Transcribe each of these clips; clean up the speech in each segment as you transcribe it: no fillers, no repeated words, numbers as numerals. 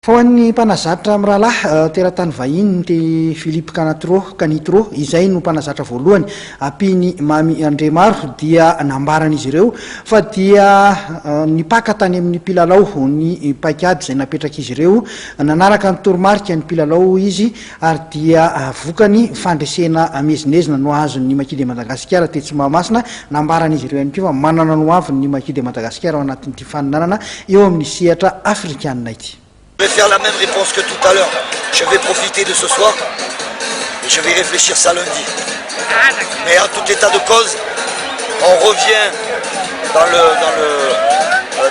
Fa ho an'ny mpanazatra amin'ny rahalahy teratany vahiny ty Philippe Canitro izay no mpanazatra voalohany ampiny Mamy Andremaro dia nambaran'izy ireo fa dia nipaka tany amin'ny mpilalao ny paikady izay napetrak'izy ireo nanaraka ny toromarika ny mpilalao izy ary dia vokany fandresena mezinezina no azon'ny Maquis de Madagascar tetsy Mahamasina nambaran'izy ireo ihany koa fa manana no avy ny Maquis de Madagascar ao anatin'ity faninanana eo amin'ny sehatra afrikanina ity. Je vais faire la même réponse que tout à l'heure. Je vais profiter de ce soir et je vais réfléchir ça lundi. Mais en tout état de cause, on revient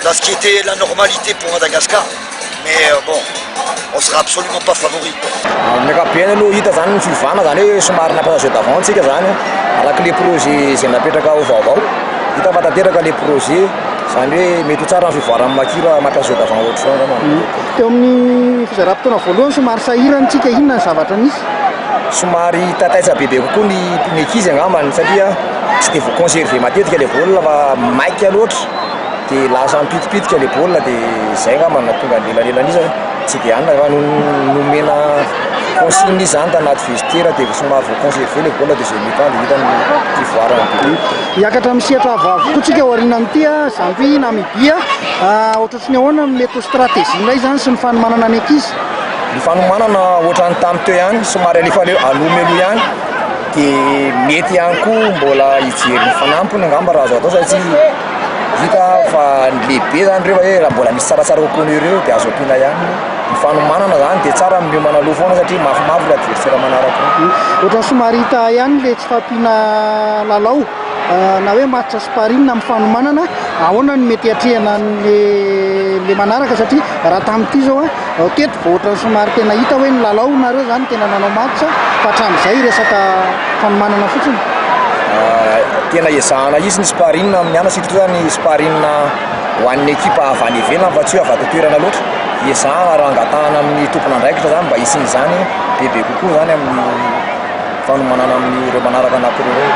dans ce qui était la normalité pour Madagascar. Mais bon, on sera absolument pas favori. Nakapena aloha hita zany ny fivana zany hoe somary nampiasa jeu d'avant-tsika zany araka le projet izay napetraka ho vaovao hita fa tanteraka le projet zany hoe mety tsara ny fivoarany makira mampiasa jeu d'avant ohatry foana teo amin'ny fizara-potoana voalohany somary sahirantsika inona ny zavatra nisy somary tataitsa bebe kokoa ny ekizy angambany satria tsy de voaconserve matetika le baolina fa maika loatra dia lasa mipitipitika le baolina dia zay angambany natonga lelanelanizy tsy dia anina fa nomena consigne zany tanaty visiteur dia somary voaconserve le baolina dia zay mi-temps dia hitany fivoarany hiakatra misehatra vavokotsika aorianan'ity Zambie Namibia ohatratsy ny ahoana mety ho stratégie indray zany sy ny fanomanana ny ekizy ny fanomanana ohatrany tamy teo ihany somary alefa alomeloha ihany dia mety ihany koa mbola hijery ny fanampiny angamba raha azo atao satria hita fa lehibe zany reo hoe raha mbola misy tsaratsara kokoa ireo dia azo ampiana ihany ny fanomanana zany dia tsara miomana aloha foana satria mafimafy le adversaire manaraka ohatrany somary hita ihany le tsy fampiana lalao na hoe match sparinina amin'ny fanomanana ahoana ny mety hatrehana le manaraka satria raha tam'ity zao teto vao ohatrany somary tena hita hoe ny lalao nareo zany tena nanao match fa hatramin'izay resaka fanomanana fotsiny tena ezahana izy ny sparinina amin'ny ana sitria zany sparinina ho an'ny ekipa avy any ivelany fa tsy hoe avy ato toerana loatra ezahana raha angatahana amin'ny tompona andraikitra zany mba isin'izany bebe kokoa zany amin'ny fanomanana amin'ireo manaraka anapireo